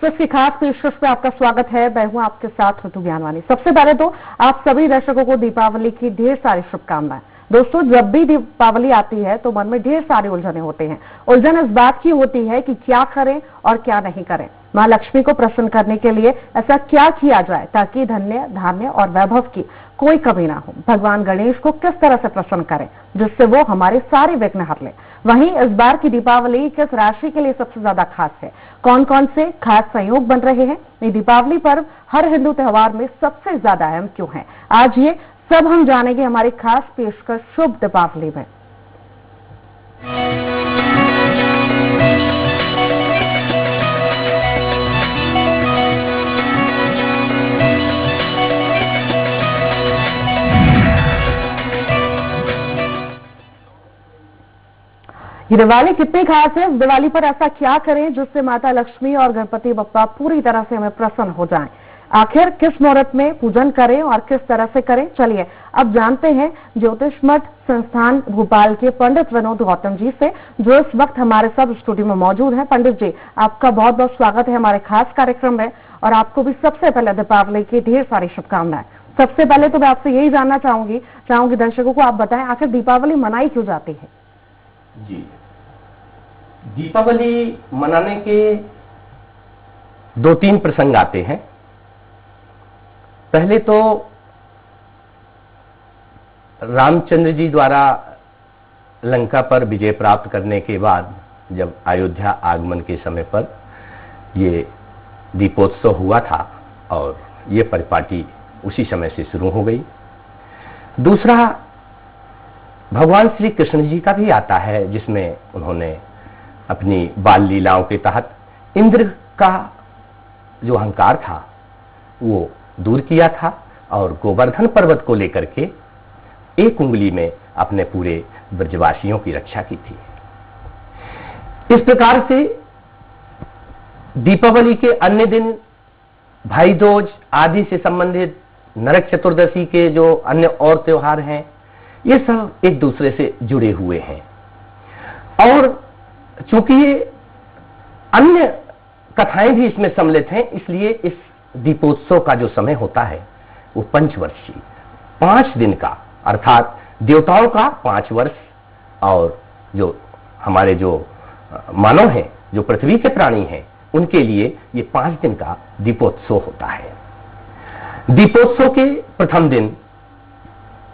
Express की खास पेशकश पे आपका स्वागत है। मैं हूं आपके साथ ऋतु ज्ञानवानी। सबसे पहले तो आप सभी दर्शकों को दीपावली की ढेर सारी शुभकामनाएं। दोस्तों, जब भी दीपावली आती है तो मन में ढेर सारे उलझने होते हैं। उलझन इस बात की होती है कि क्या करें और क्या नहीं करें। मां लक्ष्मी को प्रसन्न करने के लिए ऐसा क्या किया जाए ताकि धन्य धान्य और वैभव की कोई कमी ना हो। भगवान गणेश को किस तरह से प्रसन्न करें जिससे वो हमारे सारे विघ्न हर ले। वहीं इस बार की दीपावली किस राशि के लिए सबसे ज्यादा खास है, कौन कौन से खास संयोग बन रहे हैं, ये दीपावली पर्व हर हिंदू त्योहार में सबसे ज्यादा अहम क्यों है, आज ये सब हम जानेंगे हमारी खास पेशकश शुभ दीपावली में। ये दिवाली कितनी खास है, इस दिवाली पर ऐसा क्या करें जिससे माता लक्ष्मी और गणपति बप्पा पूरी तरह से हमें प्रसन्न हो जाएं। आखिर किस मुहूर्त में पूजन करें और किस तरह से करें, चलिए अब जानते हैं ज्योतिष मठ संस्थान भोपाल के पंडित विनोद गौतम जी से, जो इस वक्त हमारे सब स्टूडियो में मौजूद हैं। पंडित जी, आपका बहुत बहुत स्वागत है हमारे खास कार्यक्रम में और आपको भी सबसे पहले दीपावली की ढेर सारी शुभकामनाएं। सबसे पहले तो मैं आपसे यही जानना चाहूंगी दर्शकों को आप बताएं, आखिर दीपावली मनाई क्यों जाती है? जी, दीपावली मनाने के दो तीन प्रसंग आते हैं। पहले तो रामचंद्र जी द्वारा लंका पर विजय प्राप्त करने के बाद जब अयोध्या आगमन के समय पर ये दीपोत्सव हुआ था और ये परिपाटी उसी समय से शुरू हो गई। दूसरा भगवान श्री कृष्ण जी का भी आता है, जिसमें उन्होंने अपनी बाल लीलाओं के तहत इंद्र का जो अहंकार था वो दूर किया था और गोवर्धन पर्वत को लेकर के एक उंगली में अपने पूरे ब्रजवासियों की रक्षा की थी। इस प्रकार से दीपावली के अन्य दिन भाई दूज आदि से संबंधित नरक चतुर्दशी के जो अन्य और त्योहार हैं, ये सब एक दूसरे से जुड़े हुए हैं। और चूंकि ये अन्य कथाएं भी इसमें सम्मिलित हैं, इसलिए इस दीपोत्सव का जो समय होता है वो पंचवर्षीय 5 दिन का, अर्थात देवताओं का 5 वर्ष और जो हमारे जो मानव हैं, जो पृथ्वी के प्राणी हैं, उनके लिए ये 5 दिन का दीपोत्सव होता है। दीपोत्सव के प्रथम दिन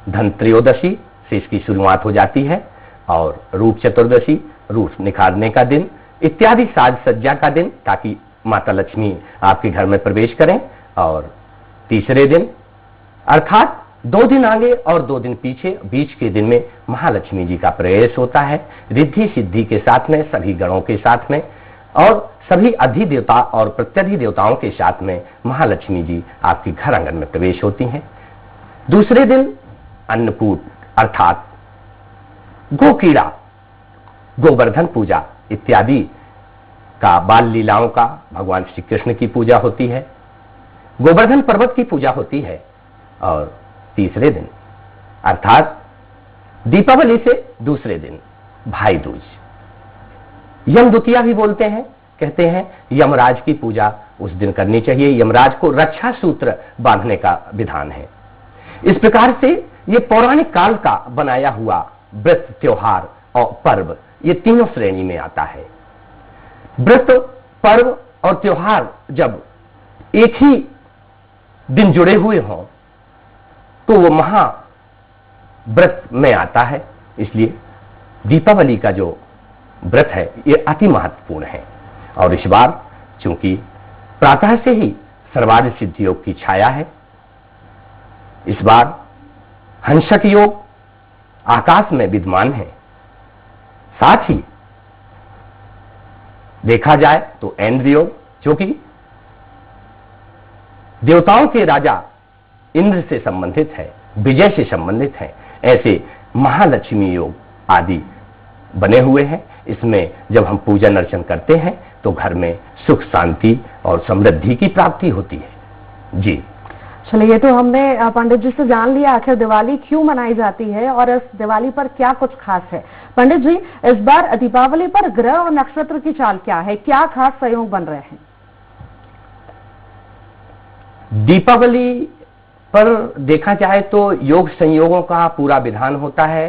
धनत्रयोदशी से इसकी शुरुआत हो जाती है और रूप चतुर्दशी, रूप निखारने का दिन इत्यादि साज सज्जा का दिन, ताकि माता लक्ष्मी आपके घर में प्रवेश करें। और तीसरे दिन अर्थात 2 दिन आगे और 2 दिन पीछे, बीच के दिन में महालक्ष्मी जी का प्रवेश होता है, रिद्धि सिद्धि के साथ में, सभी गणों के साथ में और सभी अधिदेवता और प्रत्यधि देवताओं के साथ में महालक्ष्मी जी आपके घर आंगन में प्रवेश होती हैं। दूसरे दिन अन्नकूट अर्थात गोकीड़ा, गोवर्धन पूजा इत्यादि का, बाल लीलाओं का, भगवान श्री कृष्ण की पूजा होती है, गोवर्धन पर्वत की पूजा होती है। और तीसरे दिन अर्थात दीपावली से दूसरे दिन भाई दूज, यम द्वितीया भी बोलते हैं, कहते हैं यमराज की पूजा उस दिन करनी चाहिए। यमराज को रक्षा सूत्र बांधने का विधान है। इस प्रकार से ये पौराणिक काल का बनाया हुआ व्रत, त्योहार और पर्व, ये तीनों श्रेणी में आता है। व्रत, पर्व और त्योहार जब एक ही दिन जुड़े हुए हों तो वो महाव्रत में आता है। इसलिए दीपावली का जो व्रत है ये अति महत्वपूर्ण है। और इस बार चूंकि प्रातः से ही सर्वार्थ सिद्धि योग की छाया है, इस बार हंसक योग आकाश में विद्यमान है। साथ ही देखा जाए तो ऐन्द्र योग, जो कि देवताओं के राजा इंद्र से संबंधित है, विजय से संबंधित है, ऐसे महालक्ष्मी योग आदि बने हुए हैं। इसमें जब हम पूजन अर्चन करते हैं तो घर में सुख शांति और समृद्धि की प्राप्ति होती है। जी चलिए, ये तो हमने पंडित जी से जान लिया आखिर दिवाली क्यों मनाई जाती है और इस दिवाली पर क्या कुछ खास है। पंडित जी, इस बार दीपावली पर ग्रह और नक्षत्र की चाल क्या है, क्या खास संयोग बन रहे हैं? दीपावली पर देखा जाए तो योग संयोगों का पूरा विधान होता है।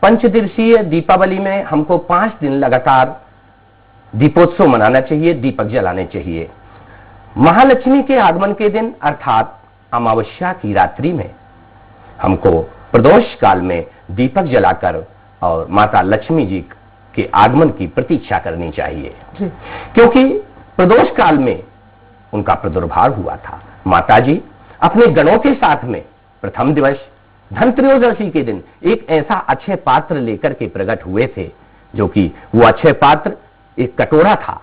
पंचदिवसीय दीपावली में हमको 5 दिन लगातार दीपोत्सव मनाना चाहिए, दीपक जलाने चाहिए। महालक्ष्मी के आगमन के दिन अर्थात अमावस्या की रात्रि में हमको प्रदोष काल में दीपक जलाकर और माता लक्ष्मी जी के आगमन की प्रतीक्षा करनी चाहिए, क्योंकि प्रदोष काल में उनका प्रादुर्भाव हुआ था। माता जी अपने गणों के साथ में प्रथम दिवस धनत्रयोदशी के दिन एक ऐसा अक्षय पात्र लेकर के प्रकट हुए थे, जो कि वो अक्षय पात्र एक कटोरा था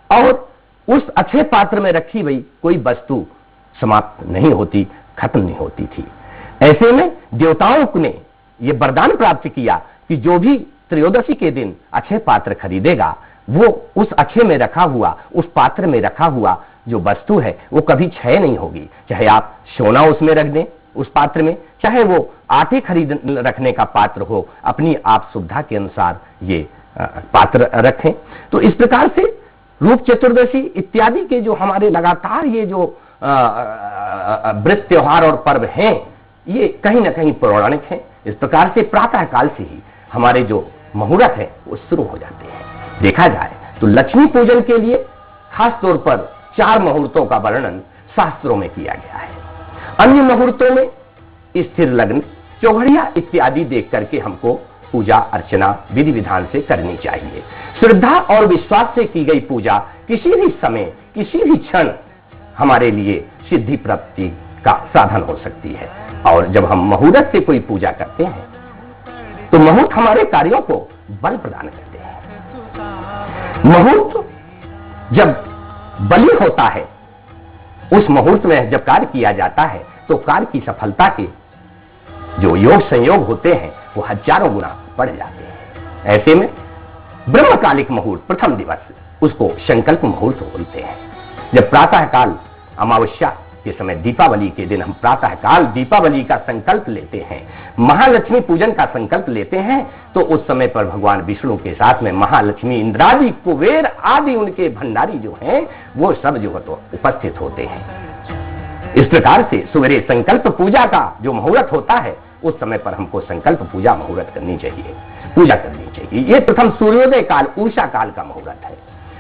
और उस अक्षय पात्र में रखी हुई कोई वस्तु समाप्त नहीं होती, खत्म नहीं होती थी। ऐसे में देवताओं ने यह वरदान प्राप्त किया कि जो भी त्रयोदशी के दिन अक्षय पात्र खरीदेगा, वो उस अक्षय में रखा हुआ, उस पात्र में रखा हुआ जो वस्तु है वो कभी क्षय नहीं होगी। चाहे आप सोना उसमें रख दें उस पात्र में, चाहे वो आटे खरीद रखने का पात्र हो, अपनी आप सुविधा के अनुसार ये पात्र रखें। तो इस प्रकार से रूप चतुर्दशी इत्यादि के जो हमारे लगातार ये जो व्रत त्योहार और पर्व हैं, ये कहीं ना कहीं पौराणिक हैं। इस प्रकार से प्रातः काल से ही हमारे जो मुहूर्त है वो शुरू हो जाते हैं। देखा जाए तो लक्ष्मी पूजन के लिए खास तौर पर 4 मुहूर्तों का वर्णन शास्त्रों में किया गया है। अन्य मुहूर्तों में स्थिर लग्न, चौघड़िया इत्यादि देख करके हमको पूजा अर्चना विधि विधान से करनी चाहिए। श्रद्धा और विश्वास से की गई पूजा किसी भी समय, किसी भी क्षण हमारे लिए सिद्धि प्राप्ति का साधन हो सकती है। और जब हम मुहूर्त से कोई पूजा करते हैं तो मुहूर्त हमारे कार्यों को बल प्रदान करते हैं। मुहूर्त जब बली होता है, उस मुहूर्त में जब कार्य किया जाता है तो कार्य की सफलता के जो योग संयोग होते हैं वो हजारों गुना बढ़ जाते हैं। ऐसे में ब्रह्मकालिक मुहूर्त प्रथम दिवस, उसको संकल्प मुहूर्त बोलते हैं। जब प्रातः काल अमावस्या के समय दीपावली के दिन हम प्रातः काल दीपावली का संकल्प लेते हैं, महालक्ष्मी पूजन का संकल्प लेते हैं, तो उस समय पर भगवान विष्णु के साथ में महालक्ष्मी, इंद्रादि, कुबेर आदि उनके भंडारी जो हैं वो सब जो तो उपस्थित होते हैं। इस प्रकार से सवेरे संकल्प पूजा का जो मुहूर्त होता है उस समय पर हमको संकल्प पूजा मुहूर्त करनी चाहिए, पूजा करनी चाहिए। ये प्रथम सूर्योदय काल, उषा काल का मुहूर्त है।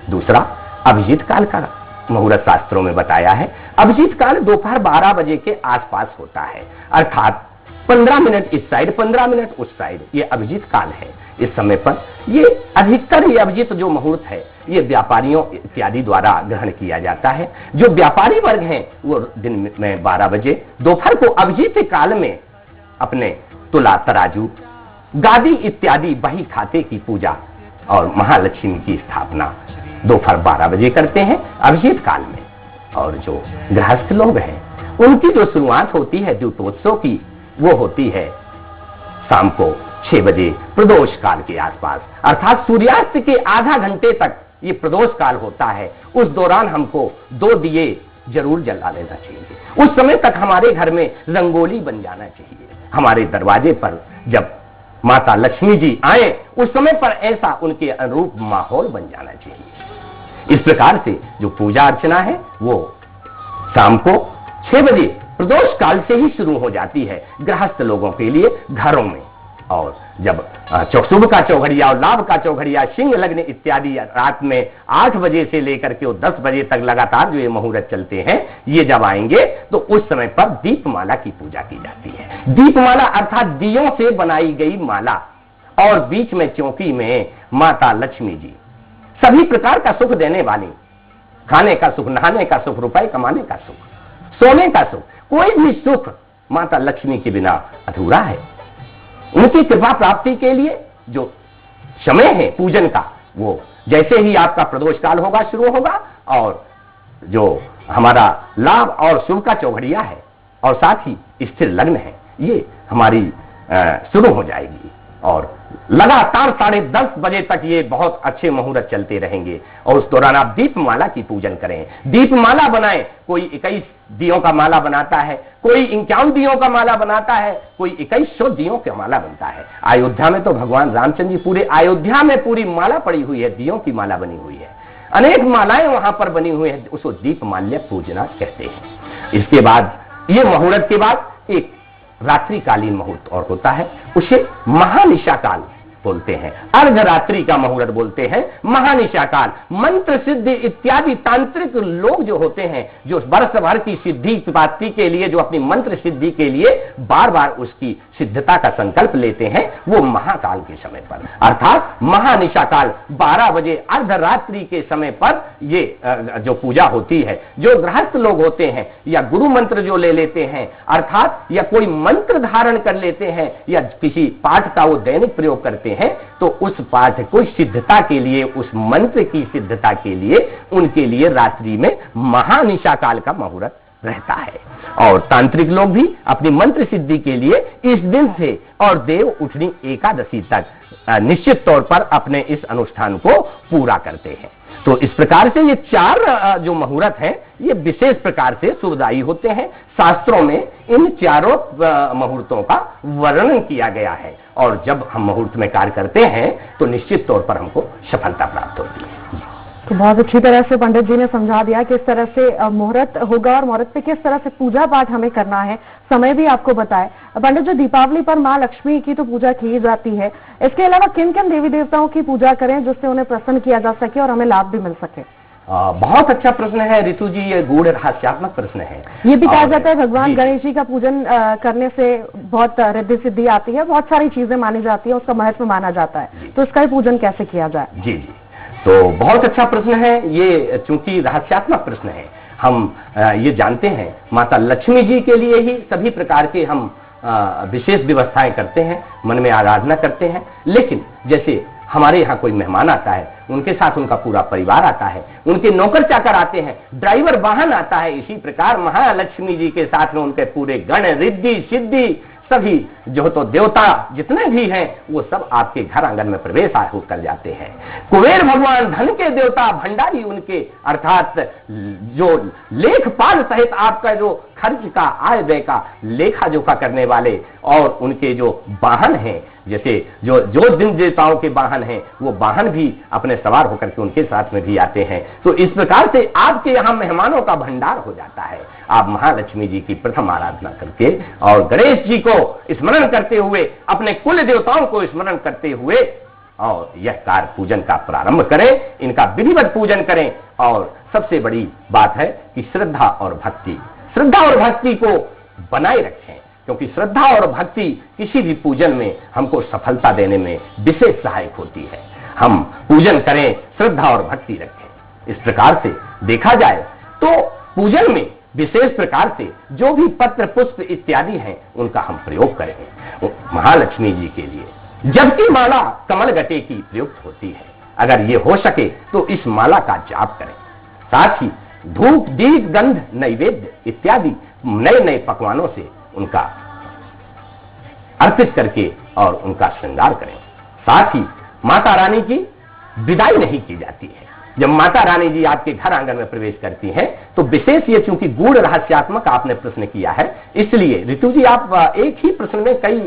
दूसरा अभिजीत काल का मुहूर्त शास्त्रों में बताया है। अभिजीत काल दोपहर 12 बजे के आसपास होता है, अर्थात 15 मिनट इस साइड 15 मिनट उस साइड, ये अभिजीत काल है। इस समय पर ये अधिकतर ये अभिजीत जो मुहूर्त है ये व्यापारियों इत्यादि द्वारा ग्रहण किया जाता है। जो व्यापारी वर्ग हैं वो दिन में 12 बजे दोपहर को अभिजीत काल में अपने तुला, तराजू, गादी इत्यादि बही खाते की पूजा और महालक्ष्मी की स्थापना दोपहर 12 बजे करते हैं अभिजीत काल में। और जो गृहस्थ लोग हैं उनकी जो शुरुआत होती है द्योतोत्सव की, वो होती है शाम को 6 बजे प्रदोष काल के आसपास, अर्थात सूर्यास्त के आधा घंटे तक ये प्रदोष काल होता है। उस दौरान हमको 2 दिए जरूर जला लेना चाहिए। उस समय तक हमारे घर में रंगोली बन जाना चाहिए। हमारे दरवाजे पर जब माता लक्ष्मी जी आए उस समय पर ऐसा उनके अनुरूप माहौल बन जाना चाहिए। इस प्रकार से जो पूजा अर्चना है वो शाम को 6 बजे प्रदोष काल से ही शुरू हो जाती है गृहस्थ लोगों के लिए घरों में। और जब शुभ का चौघड़िया और लाभ का चौघड़िया, सिंह लग्न इत्यादि रात में 8 बजे से लेकर के 10 बजे तक लगातार जो ये मुहूर्त चलते हैं, ये जब आएंगे तो उस समय पर दीपमाला की पूजा की जाती है। दीपमाला अर्थात दियों से बनाई गई माला, और बीच में चौकी में माता लक्ष्मी जी, सभी प्रकार का सुख देने वाली, खाने का सुख, नहाने का सुख, रुपए कमाने का सुख, सोने का सुख, कोई भी सुख माता लक्ष्मी के बिना अधूरा है। उनकी कृपा प्राप्ति के लिए जो समय है पूजन का, वो जैसे ही आपका प्रदोष काल होगा शुरू होगा, और जो हमारा लाभ और शुभ का चौघड़िया है और साथ ही स्थिर लग्न है, ये हमारी शुरू हो जाएगी। और लगातार 10:30 बजे तक ये बहुत अच्छे मुहूर्त चलते रहेंगे। और उस दौरान आप दीपमाला की पूजन करें, दीपमाला बनाएं। कोई 21 दियों का माला बनाता है, कोई 51 दियों का माला बनाता है, कोई 2100 दियों का माला बनता है। अयोध्या में तो भगवान रामचंद्र जी पूरे अयोध्या में पूरी माला पड़ी हुई है, दियों की माला बनी हुई है, अनेक मालाएं वहां पर बनी हुई है, उसको दीपमाल्य पूजना कहते हैं। इसके बाद ये मुहूर्त के बाद एक रात्रिकालीन मुहूर्त और होता है, उसे महानिशा काल बोलते हैं, अर्धरात्रि का मुहूर्त बोलते हैं, महानिशा काल। मंत्र सिद्धि इत्यादि तांत्रिक लोग जो होते हैं, जो वर्ष भर की सिद्धि प्राप्ति के लिए, जो अपनी मंत्र सिद्धि के लिए बार बार उसकी सिद्धता का संकल्प लेते हैं, वो महाकाल के समय पर अर्थात महानिशा काल 12 बजे अर्धरात्रि के समय पर ये जो पूजा होती है, जो गृहस्थ लोग होते हैं या गुरु मंत्र जो ले लेते हैं अर्थात या कोई मंत्र धारण कर लेते हैं या किसी पाठ का वो दैनिक प्रयोग करते हैं, तो उस पाठ को सिद्धता के लिए, उस मंत्र की सिद्धता के लिए उनके लिए रात्रि में महानिशा काल का मुहूर्त रहता है। और तांत्रिक लोग भी अपनी मंत्र सिद्धि के लिए इस दिन से और देव उठनी एकादशी तक निश्चित तौर पर अपने इस अनुष्ठान को पूरा करते हैं। तो इस प्रकार से ये 4 जो मुहूर्त हैं, ये विशेष प्रकार से शुभदायी होते हैं। शास्त्रों में इन चारों मुहूर्तों का वर्णन किया गया है और जब हम मुहूर्त में कार्य करते हैं तो निश्चित तौर पर हमको सफलता प्राप्त होती है। तो बहुत अच्छी तरह से पंडित जी ने समझा दिया किस तरह से मुहूर्त होगा और मुहूर्त पे किस तरह से पूजा पाठ हमें करना है, समय भी आपको बताए। पंडित जी, दीपावली पर माँ लक्ष्मी की तो पूजा की जाती है, इसके अलावा किन किन देवी देवताओं की पूजा करें जिससे उन्हें प्रसन्न किया जा सके और हमें लाभ भी मिल सके? बहुत अच्छा प्रश्न है ऋतु जी, ये गूढ़ रहस्यात्मक प्रश्न है। ये भी कहा जाता है भगवान गणेश जी का पूजन करने से बहुत रिद्धि सिद्धि आती है, बहुत सारी चीजें मानी जाती है, उसका महत्व माना जाता है, तो इसका पूजन कैसे किया जाए? जी जी, तो बहुत अच्छा प्रश्न है ये, चूंकि रहस्यात्मक प्रश्न है। हम ये जानते हैं माता लक्ष्मी जी के लिए ही सभी प्रकार के हम विशेष व्यवस्थाएं करते हैं, मन में आराधना करते हैं, लेकिन जैसे हमारे यहाँ कोई मेहमान आता है, उनके साथ उनका पूरा परिवार आता है, उनके नौकर चाकर आते हैं, ड्राइवर वाहन आता है, इसी प्रकार महालक्ष्मी जी के साथ में उनके पूरे गण रिद्धि सिद्धि सभी जो तो देवता जितने भी हैं वो सब आपके घर आंगन में प्रवेश कर जाते हैं। कुबेर भगवान धन के देवता, भंडारी उनके अर्थात जो लेखपाल सहित आपका जो खर्च का आय व्यय का लेखा जोखा करने वाले और उनके जो वाहन हैं, जैसे जो दिन देवताओं के वाहन हैं वो वाहन भी अपने सवार होकर के उनके साथ में भी आते हैं। तो इस प्रकार से आपके यहाँ मेहमानों का भंडार हो जाता है। आप महालक्ष्मी जी की प्रथम आराधना करके और गणेश जी को स्मरण करते हुए, अपने कुल देवताओं को स्मरण करते हुए और यह कार्य पूजन का प्रारंभ करें, इनका विधिवत पूजन करें। और सबसे बड़ी बात है कि श्रद्धा और भक्ति को बनाए रखें, क्योंकि श्रद्धा और भक्ति किसी भी पूजन में हमको सफलता देने में विशेष सहायक होती है। हम पूजन करें, श्रद्धा और भक्ति रखें। इस प्रकार से देखा जाए तो पूजन में विशेष प्रकार से जो भी पत्र पुष्प इत्यादि हैं उनका हम प्रयोग करें महालक्ष्मी जी के लिए। जबकि माला कमल गटे की प्रयुक्त होती है, अगर ये हो सके तो इस माला का जाप करें। साथ ही धूप दीप गंध नैवेद्य इत्यादि नए नए पकवानों से उनका अर्पित करके और उनका श्रृंगार करें। साथ ही माता रानी की विदाई नहीं की जाती है। जब माता रानी जी आपके घर आंगन में प्रवेश करती हैं तो विशेष ये, चूंकि गूढ़ रहस्यात्मक आपने प्रश्न किया है, इसलिए ऋतु जी आप एक ही प्रश्न में कई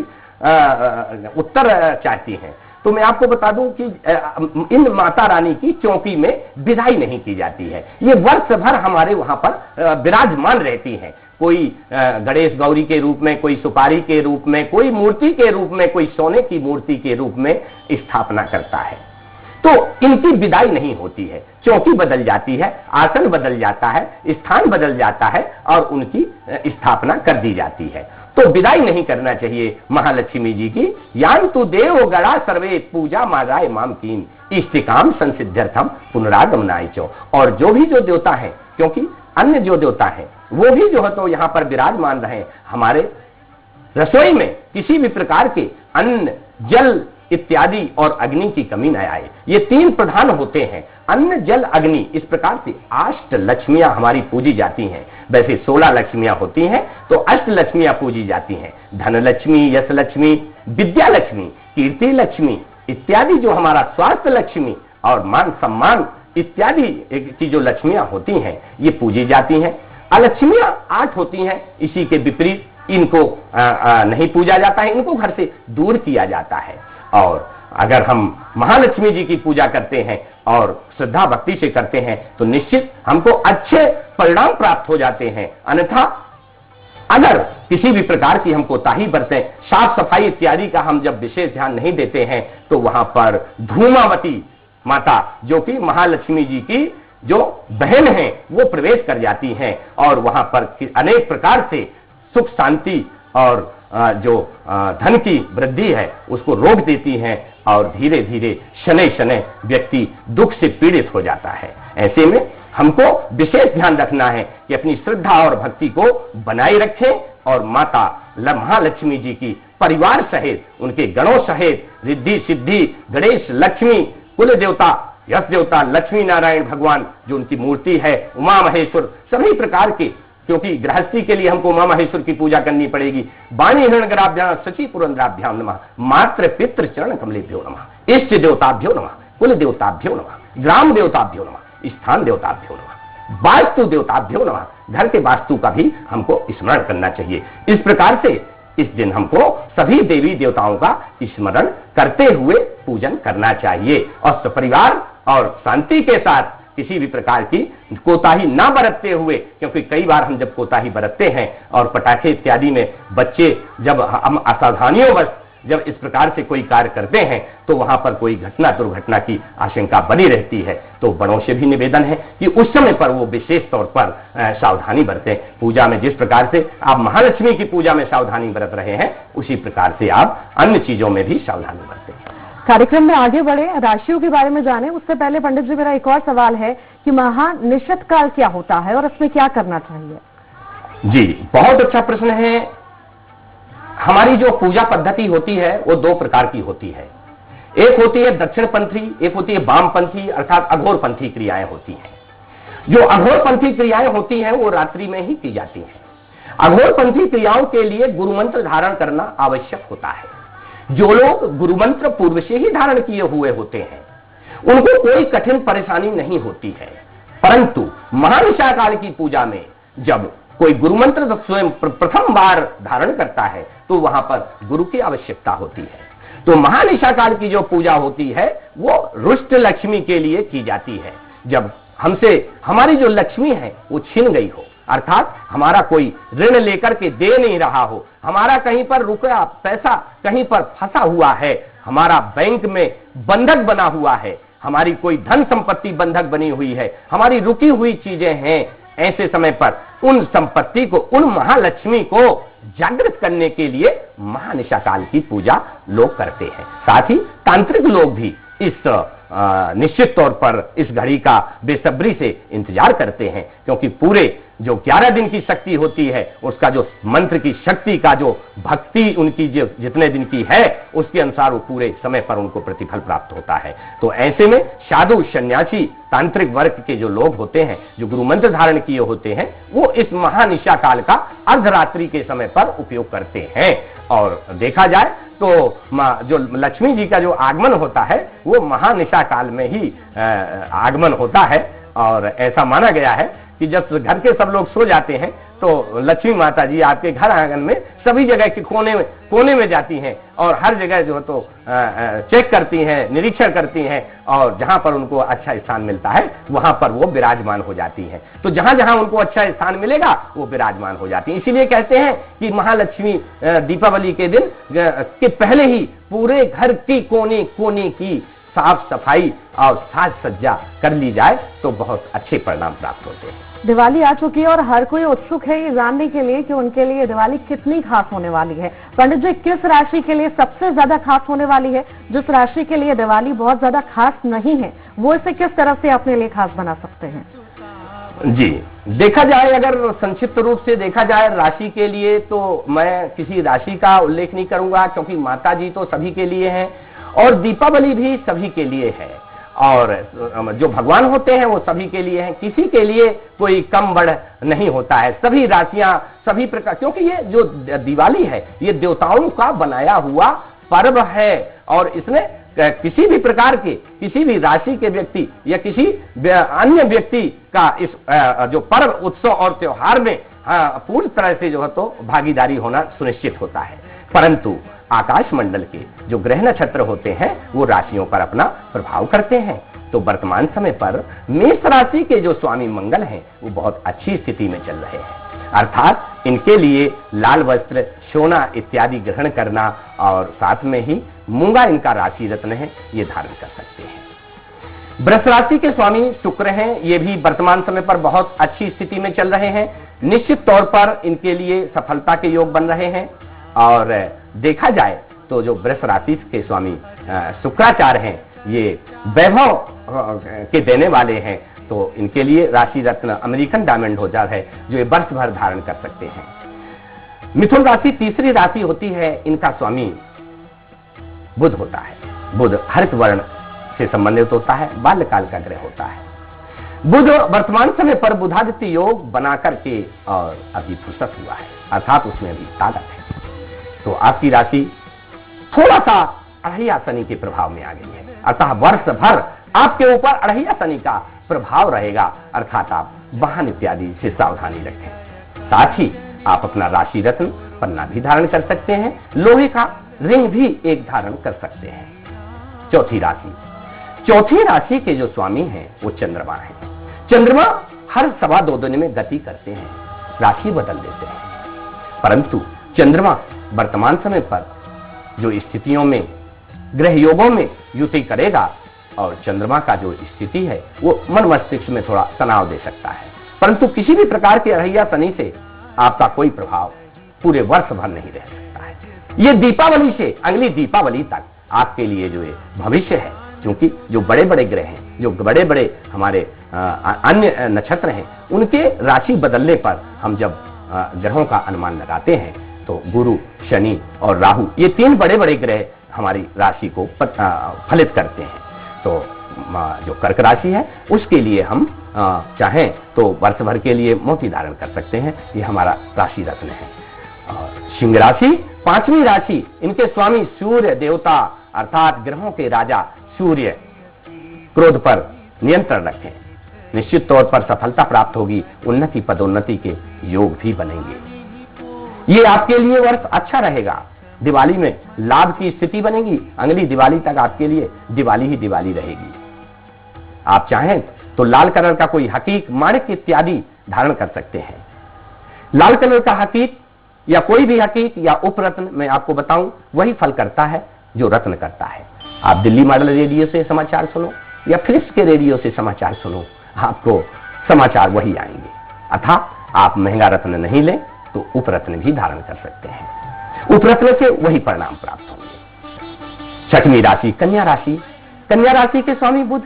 उत्तर चाहती हैं, तो मैं आपको बता दूं कि इन माता रानी की चौकी में विदाई नहीं की जाती है। ये वर्ष भर हमारे वहां पर विराजमान रहती हैं। कोई गणेश गौरी के रूप में, कोई सुपारी के रूप में, कोई मूर्ति के रूप में, कोई सोने की मूर्ति के रूप में स्थापना करता है। तो इनकी विदाई नहीं होती है, चौकी बदल जाती है, आसन बदल जाता है, स्थान बदल जाता है और उनकी स्थापना कर दी जाती है। तो विदाई नहीं करना चाहिए महालक्ष्मी जी की। यान तु देव गणा सर्वे पूजा मागाए माम कीन इष्टिकाम संसिद्ध्यर्थम पुनरागमनाय चो। और जो भी जो देवता है, क्योंकि अन्य जो देवता है वो भी जो है तो यहाँ पर विराजमान रहे, हमारे रसोई में किसी भी प्रकार के अन्न जल इत्यादि और अग्नि की कमी न आए। ये 3 प्रधान होते हैं, अन्न जल अग्नि। इस प्रकार से 8 लक्ष्मियां हमारी पूजी जाती हैं। वैसे 16 लक्ष्मियां होती हैं तो 8 लक्ष्मियां पूजी जाती हैं। धन लक्ष्मी, यश लक्ष्मी, विद्या लक्ष्मी, कीर्ति लक्ष्मी इत्यादि जो हमारा स्वास्थ्य लक्ष्मी और मान सम्मान इत्यादि की जो लक्ष्मियां होती हैं ये पूजी जाती हैं। अलक्ष्मियां 8 होती हैं, इसी के विपरीत इनको नहीं पूजा जाता है, इनको घर से दूर किया जाता है। और अगर हम महालक्ष्मी जी की पूजा करते हैं और श्रद्धा भक्ति से करते हैं तो निश्चित हमको अच्छे परिणाम प्राप्त हो जाते हैं। अन्यथा अगर किसी भी प्रकार की हम कोताही बरतें, साफ सफाई इत्यादि का हम जब विशेष ध्यान नहीं देते हैं तो वहां पर धूमावती माता जो कि महालक्ष्मी जी की जो बहन है वो प्रवेश कर जाती हैं और वहां पर अनेक प्रकार से सुख शांति और जो धन की वृद्धि है उसको रोक देती हैं और धीरे धीरे शनै शनै व्यक्ति दुख से पीड़ित हो जाता है। ऐसे में हमको विशेष ध्यान रखना है कि अपनी श्रद्धा और भक्ति को बनाए रखें और माता महालक्ष्मी जी की परिवार सहित, उनके गणों सहित, रिद्धि सिद्धि गणेश लक्ष्मी कुल देवता यश देवता लक्ष्मी नारायण भगवान जो उनकी मूर्ति है, उमा महेश्वर सभी प्रकार के, क्योंकि गृहस्थी के लिए हमको उमा महेश्वर की पूजा करनी पड़ेगी। वाणी हिरण्यगराभ्याम शची पुरंद्राभ्याम नमः, मातृ पितृ चरण कमलेभ्यो नमः, इष्ट देवताभ्यो नमः, कुल देवताभ्यो नमः, ग्राम देवताभ्यो नमः, स्थान देवताभ्यो नमः, वास्तु देवताभ्यो नमः, घर के वास्तु का भी हमको स्मरण करना चाहिए। इस प्रकार से इस दिन हमको सभी देवी देवताओं का स्मरण करते हुए पूजन करना चाहिए और सपरिवार और शांति के साथ किसी भी प्रकार की कोताही ना बरतते हुए, क्योंकि कई बार हम जब कोताही बरतते हैं और पटाखे इत्यादि में बच्चे जब हम असावधानियों बस जब इस प्रकार से कोई कार्य करते हैं तो वहां पर कोई घटना दुर्घटना की आशंका बनी रहती है। तो बड़ों से भी निवेदन है कि उस समय पर वो विशेष तौर पर सावधानी बरतें। पूजा में जिस प्रकार से आप महालक्ष्मी की पूजा में सावधानी बरत रहे हैं उसी प्रकार से आप अन्य चीजों में भी सावधानी बरतें। कार्यक्रम में आगे बढ़े, राशियों के बारे में जाने उससे पहले पंडित जी मेरा एक और सवाल है कि महानिषद काल क्या होता है और इसमें क्या करना चाहिए? जी, बहुत अच्छा प्रश्न है। हमारी जो पूजा पद्धति होती है वो दो प्रकार की होती है। एक होती है दक्षिणपंथी, एक होती है वामपंथी अर्थात अघोरपंथी क्रियाएं होती हैं। जो अघोरपंथी क्रियाएं होती हैं वो रात्रि में ही की जाती हैं। अघोरपंथी क्रियाओं के लिए गुरुमंत्र धारण करना आवश्यक होता है। जो लोग गुरुमंत्र पूर्व से ही धारण किए हुए होते हैं उनको कोई कठिन परेशानी नहीं होती है, परंतु महानिशा काल की पूजा में जब कोई गुरुमंत्र स्वयं प्रथम बार धारण करता है तो वहां पर गुरु की आवश्यकता होती है। तो महानिशा काल की जो पूजा होती है वो रुष्ट लक्ष्मी के लिए की जाती है। जब हमसे हमारी जो लक्ष्मी है वो छीन गई हो, अर्थात हमारा कोई ऋण लेकर के दे नहीं रहा हो, हमारा कहीं पर रुपया पैसा कहीं पर फंसा हुआ है, हमारा बैंक में बंधक बना हुआ है, हमारी कोई धन संपत्ति बंधक बनी हुई है, हमारी रुकी हुई चीजें हैं, ऐसे समय पर उन संपत्ति को, उन महालक्ष्मी को जागृत करने के लिए महानिशा काल की पूजा लोग करते हैं। साथ ही तांत्रिक लोग भी इस निश्चित तौर पर इस घड़ी का बेसब्री से इंतजार करते हैं, क्योंकि पूरे जो 11 दिन की शक्ति होती है उसका जो मंत्र की शक्ति का जो भक्ति उनकी जो जितने दिन की है उसके अनुसार वो पूरे समय पर उनको प्रतिफल प्राप्त होता है। तो ऐसे में साधु सन्यासी तांत्रिक वर्ग के जो लोग होते हैं जो गुरु मंत्र धारण किए होते हैं वो इस महानिशा काल का अर्धरात्रि के समय पर उपयोग करते हैं। और देखा जाए तो जो लक्ष्मी जी का जो आगमन होता है वो महानिशा काल में ही आगमन होता है और ऐसा माना गया है कि जब घर के सब लोग सो जाते हैं तो लक्ष्मी माता जी आपके घर आंगन में सभी जगह के कोने में जाती हैं और हर जगह जो है तो चेक करती हैं, निरीक्षण करती हैं और जहां पर उनको अच्छा स्थान मिलता है वहां पर वो विराजमान हो जाती हैं। तो जहां जहां उनको अच्छा स्थान मिलेगा वो विराजमान हो जाती हैं। इसीलिए कहते हैं कि महालक्ष्मी दीपावली के दिन के पहले ही पूरे घर की कोने कोने की साफ सफाई और साज सज्जा कर ली जाए तो बहुत अच्छे परिणाम प्राप्त होते हैं। दिवाली आ चुकी है और हर कोई उत्सुक है ये जानने के लिए कि उनके लिए दिवाली कितनी खास होने वाली है। पंडित जी, किस राशि के लिए सबसे ज्यादा खास होने वाली है? जिस राशि के लिए दिवाली बहुत ज्यादा खास नहीं है वो इसे किस तरह से अपने लिए खास बना सकते हैं? जी, देखा जाए अगर संक्षिप्त रूप से देखा जाए राशि के लिए तो मैं किसी राशि का उल्लेख नहीं करूंगा, क्योंकि माता जी तो सभी के लिए हैं और दीपावली भी सभी के लिए है और जो भगवान होते हैं वो सभी के लिए हैं, किसी के लिए कोई कम बढ़ नहीं होता है। सभी राशियां सभी प्रकार, क्योंकि ये जो दिवाली है ये देवताओं का बनाया हुआ पर्व है और इसमें किसी भी प्रकार के किसी भी राशि के व्यक्ति या किसी अन्य व्यक्ति का इस जो पर्व उत्सव और त्योहार में पूरी तरह से जो है तो भागीदारी होना सुनिश्चित होता है। परंतु आकाश मंडल के जो ग्रह नक्षत्र होते हैं वो राशियों पर अपना प्रभाव करते हैं। तो वर्तमान समय पर मेष राशि के जो स्वामी मंगल हैं वो बहुत अच्छी स्थिति में चल रहे हैं, अर्थात इनके लिए लाल वस्त्र, सोना इत्यादि ग्रहण करना और साथ में ही मूंगा इनका राशि रत्न है, ये धारण कर सकते हैं। वृष राशि के स्वामी शुक्र हैं, ये भी वर्तमान समय पर बहुत अच्छी स्थिति में चल रहे हैं। निश्चित तौर पर इनके लिए सफलता के योग बन रहे हैं। और देखा जाए तो जो वृष राशि के स्वामी शुक्राचार्य हैं, ये वैभव के देने वाले हैं, तो इनके लिए राशि रत्न अमेरिकन डायमंड हो जाता है, जो ये वर्ष भर धारण कर सकते हैं। मिथुन राशि तीसरी राशि होती है, इनका स्वामी बुध होता है। बुध हरित वर्ण से संबंधित होता है, बाल्यकाल का ग्रह होता है। बुध वर्तमान समय पर बुधादित्य योग बना करके और अभी फुर्सत हुआ है, अर्थात उसमें अभी ताकत है। तो आपकी राशि थोड़ा सा अढ़ैया शनि के प्रभाव में आ गई है, अतः वर्ष भर आपके ऊपर अढ़ैया शनि का प्रभाव रहेगा, अर्थात आप वाहन इत्यादि से सावधानी रखें। साथ ही आप अपना राशि रत्न पन्ना भी धारण कर सकते हैं, लोहे का रिंग भी एक धारण कर सकते हैं। चौथी राशि के जो स्वामी हैं वो चंद्रमा है। चंद्रमा हर 2.25 दिन में गति करते हैं, राशि बदल देते हैं, परंतु चंद्रमा वर्तमान समय पर जो स्थितियों में ग्रह योगों में युति करेगा, और चंद्रमा का जो स्थिति है वो मन मस्तिष्क में थोड़ा तनाव दे सकता है, परंतु किसी भी प्रकार के अढ़ैया शनि से आपका कोई प्रभाव पूरे वर्ष भर नहीं रह सकता है। ये दीपावली से अगली दीपावली तक आपके लिए जो है भविष्य है, क्योंकि जो बड़े बड़े ग्रह हैं, जो बड़े बड़े हमारे अन्य नक्षत्र हैं, उनके राशि बदलने पर हम जब ग्रहों का अनुमान लगाते हैं तो गुरु, शनि और राहु, ये 3 बड़े बड़े ग्रह हमारी राशि को फलित करते हैं। तो जो कर्क राशि है उसके लिए हम चाहें तो वर्ष भर के लिए मोती धारण कर सकते हैं, ये हमारा राशि रत्न है। और सिंह राशि 5वीं राशि, इनके स्वामी सूर्य देवता अर्थात ग्रहों के राजा सूर्य क्रोध पर नियंत्रण रखें, निश्चित तौर पर सफलता प्राप्त होगी, उन्नति पदोन्नति के योग भी बनेंगे। ये आपके लिए वर्ष अच्छा रहेगा, दिवाली में लाभ की स्थिति बनेगी, अगली दिवाली तक आपके लिए दिवाली ही दिवाली रहेगी। आप चाहें तो लाल कलर का कोई हकीक, माणिक इत्यादि धारण कर सकते हैं। लाल कलर का हकीक या कोई भी हकीक या उपरत्न मैं आपको बताऊं, वही फल करता है जो रत्न करता है। आप दिल्ली मॉडल रेडियो से समाचार सुनो या फिलिप्स के रेडियो से समाचार सुनो, आपको समाचार वही आएंगे। अर्थात आप महंगा रत्न नहीं लें तो उपरत्न भी धारण कर सकते हैं, उपरत्न से वही परिणाम प्राप्त होंगे। 6वीं राशि कन्या राशि, कन्या राशि के स्वामी बुध,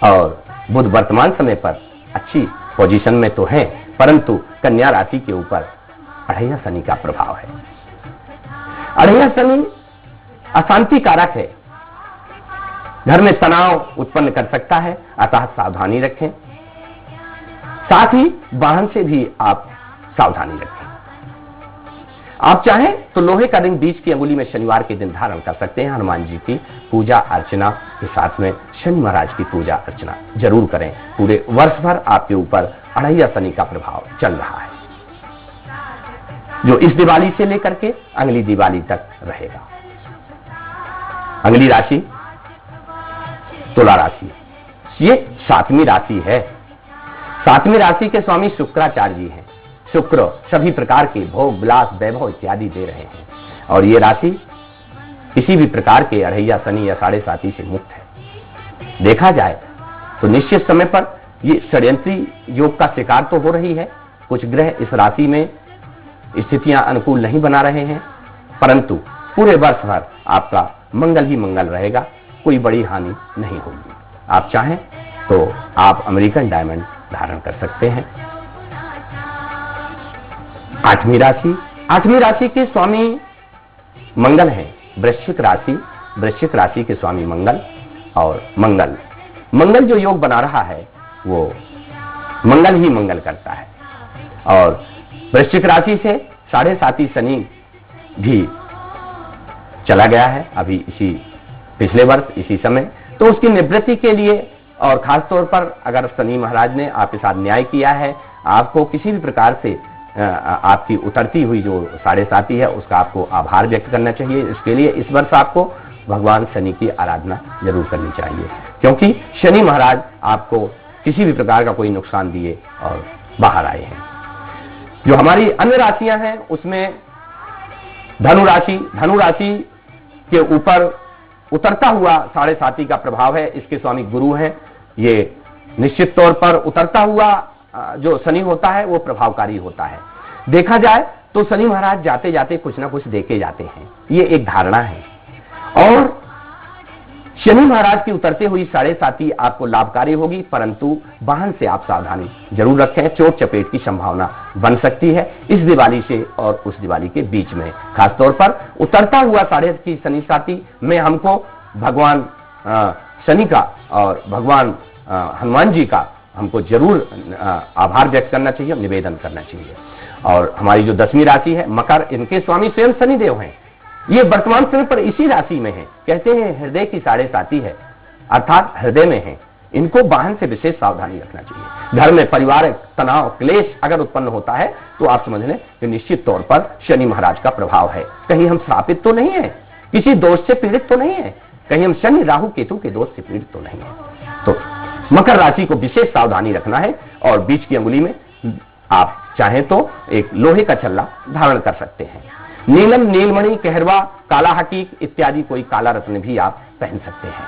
और बुध वर्तमान समय पर अच्छी पोजीशन में तो है, परंतु कन्या राशि के ऊपर अढ़ैया शनि का प्रभाव है। अढ़ैया शनि अशांति कारक है, घर में तनाव उत्पन्न कर सकता है, अतः सावधानी रखें। साथ ही वाहन से भी आप सावधानी रखें। आप चाहें तो लोहे का रिंग बीच की अंगुली में शनिवार के दिन धारण कर सकते हैं। हनुमान जी की पूजा अर्चना के साथ में शनि महाराज की पूजा अर्चना जरूर करें। पूरे वर्ष भर आपके ऊपर अढ़ैया शनि का प्रभाव चल रहा है, जो इस दिवाली से लेकर के अगली दिवाली तक रहेगा। अगली राशि तुला राशि, ये 7वीं राशि है। 7वीं राशि के स्वामी शुक्राचार्य जी हैं। शुक्र सभी प्रकार के भोग, विलास, वैभव इत्यादि दे रहे हैं, और ये राशि किसी भी प्रकार के अढ़ैया शनि या 7.5 से मुक्त है। देखा जाए तो निश्चित समय पर ये षड्यंत्री योग का शिकार तो हो रही है, कुछ ग्रह इस राशि में स्थितियां अनुकूल नहीं बना रहे हैं, परंतु पूरे वर्ष भर आपका मंगल ही मंगल रहेगा, कोई बड़ी हानि नहीं होगी। आप चाहें तो आप अमेरिकन डायमंड धारण कर सकते हैं। 8वीं राशि के स्वामी मंगल हैं। वृश्चिक राशि के स्वामी मंगल, और मंगल जो योग बना रहा है वो मंगल ही मंगल करता है, और वृश्चिक राशि से 7.5 शनि भी चला गया है अभी इसी पिछले वर्ष इसी समय, तो उसकी निवृत्ति के लिए, और खासतौर पर अगर शनि महाराज ने आपके साथ न्याय किया है, आपको किसी भी प्रकार से आपकी उतरती हुई जो 7.5 है उसका आपको आभार व्यक्त करना चाहिए। इसके लिए इस वर्ष आपको भगवान शनि की आराधना जरूर करनी चाहिए, क्योंकि शनि महाराज आपको किसी भी प्रकार का कोई नुकसान दिए और बाहर आए हैं। जो हमारी अन्य राशियां हैं उसमें धनु राशि के ऊपर उतरता हुआ 7.5 का प्रभाव है। इसके स्वामी गुरु हैं। ये निश्चित तौर पर उतरता हुआ जो शनि होता है वो प्रभावकारी होता है। देखा जाए तो शनि महाराज जाते जाते कुछ ना कुछ देके जाते हैं, ये एक धारणा है। और शनि महाराज की उतरते हुई 7.5 आपको लाभकारी होगी, परंतु वाहन से आप सावधानी जरूर रखें। चोट चपेट की संभावना बन सकती है इस दिवाली से और उस दिवाली के बीच में। खासतौर पर उतरता हुआ 7.5 शनि 7 में हमको भगवान शनि का और भगवान हनुमान जी का हमको जरूर आभार व्यक्त करना चाहिए, निवेदन करना चाहिए। और हमारी जो 10वीं राशि है मकर, इनके स्वामी स्वयं शनिदेव हैं। ये वर्तमान समय पर इसी राशि में है। कहते हैं हृदय की 7.5 है, अर्थात हृदय में है। इनको वाहन से विशेष सावधानी रखना चाहिए। घर में पारिवारिक तनाव क्लेश अगर उत्पन्न होता है तो आप समझ लें कि निश्चित तौर पर शनि महाराज का प्रभाव है। कहीं हम श्रापित तो नहीं है, किसी दोष से पीड़ित तो नहीं है, कहीं हम शनि राहु केतु के दोष से पीड़ित तो नहीं है। तो मकर राशि को विशेष सावधानी रखना है। और बीच की अंगुली में आप चाहें तो एक लोहे का छल्ला धारण कर सकते हैं। नीलम, नीलमणि, कहरवा, काला हकीक इत्यादि कोई काला रत्न भी आप पहन सकते हैं।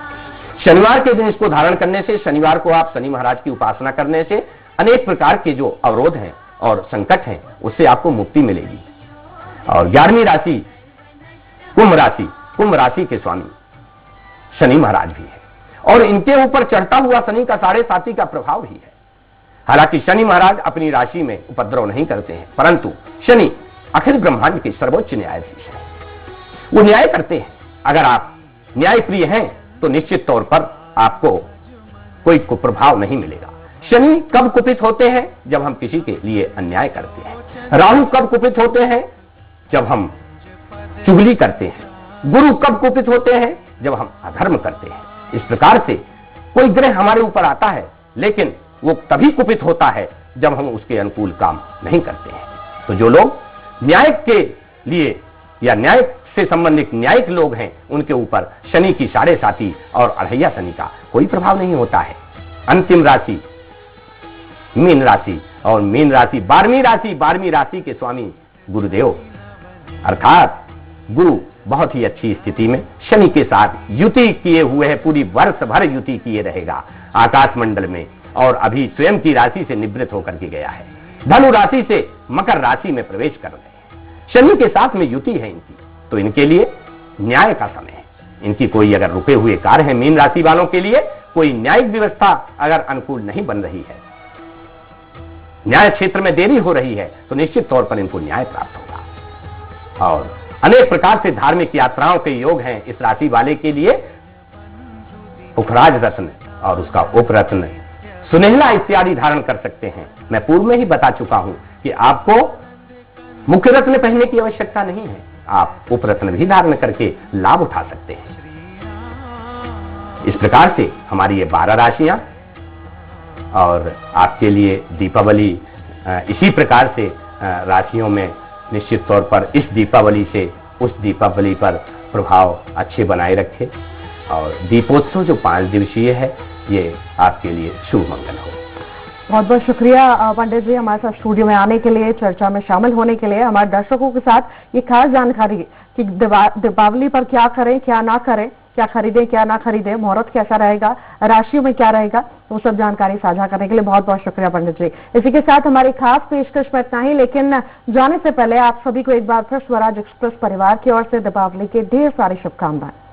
शनिवार के दिन इसको धारण करने से, शनिवार को आप शनि महाराज की उपासना करने से अनेक प्रकार के जो अवरोध हैं और संकट हैं उससे आपको मुक्ति मिलेगी। और 11वीं राशि कुंभ राशि के स्वामी शनि महाराज भी है और इनके ऊपर चढ़ता हुआ शनि का 7.5 का प्रभाव भी है। हालांकि शनि महाराज अपनी राशि में उपद्रव नहीं करते हैं, परंतु शनि अखिल ब्रह्मांड के सर्वोच्च न्यायाधीश है, वो न्याय करते हैं। अगर आप न्याय प्रिय हैं तो निश्चित तौर पर आपको कोई कुप्रभाव नहीं मिलेगा। शनि कब कुपित होते हैं? जब हम किसी के लिए अन्याय करते हैं। राहु कब कुपित होते हैं? जब हम चुगली करते हैं। गुरु कब कुपित होते हैं? जब हम अधर्म करते हैं। इस प्रकार से कोई ग्रह हमारे ऊपर आता है, लेकिन वो तभी कुपित होता है जब हम उसके अनुकूल काम नहीं करते हैं। तो जो लोग न्याय के लिए या न्याय से संबंधित न्यायिक लोग हैं उनके ऊपर शनि की 7.5 और अढ़ैया शनि का कोई प्रभाव नहीं होता है। अंतिम राशि मीन राशि, और मीन राशि 12वीं राशि के स्वामी गुरुदेव, अर्थात गुरु बहुत ही अच्छी स्थिति में शनि के साथ युति किए हुए है, पूरी वर्ष भर युति किए रहेगा आकाश मंडल में, और अभी स्वयं की राशि से निवृत्त होकर के गया है। धनु राशि से मकर राशि में प्रवेश कर रहे हैं। शनि के साथ में युति है इनकी, तो इनके लिए न्याय का समय है। इनकी कोई अगर रुके हुए कार्य है मीन राशि वालों के लिए, कोई न्यायिक व्यवस्था अगर अनुकूल नहीं बन रही है, न्याय क्षेत्र में देरी हो रही है, तो निश्चित तौर पर इनको न्याय प्राप्त होगा। और अनेक प्रकार से धार्मिक यात्राओं के योग हैं इस राशि वाले के लिए। पुखराज रत्न और उसका उपरत्न सुनहला इत्यादि धारण कर सकते हैं। मैं पूर्व में ही बता चुका हूं कि आपको मुख्य रत्न पहनने की आवश्यकता नहीं है, आप उपरत्न भी धारण करके लाभ उठा सकते हैं। इस प्रकार से हमारी ये 12 राशियां, और आपके लिए दीपावली इसी प्रकार से राशियों में निश्चित तौर पर इस दीपावली से उस दीपावली पर प्रभाव अच्छे बनाए रखे। और दीपोत्सव जो 5 दिवसीय है ये आपके लिए शुभ मंगल हो। बहुत बहुत शुक्रिया पंडित जी हमारे साथ स्टूडियो में आने के लिए, चर्चा में शामिल होने के लिए, हमारे दर्शकों के साथ ये खास जानकारी कि दीपावली पर क्या करें क्या ना करें, क्या खरीदें क्या ना खरीदें, मुहूर्त कैसा रहेगा, राशियों में क्या रहेगा, वो सब जानकारी साझा करने के लिए बहुत बहुत शुक्रिया पंडित जी। इसी के साथ हमारी खास पेशकश में इतना ही, लेकिन जाने से पहले आप सभी को एक बार फिर स्वराज एक्सप्रेस परिवार की ओर से दीपावली के ढेर सारी शुभकामनाएं।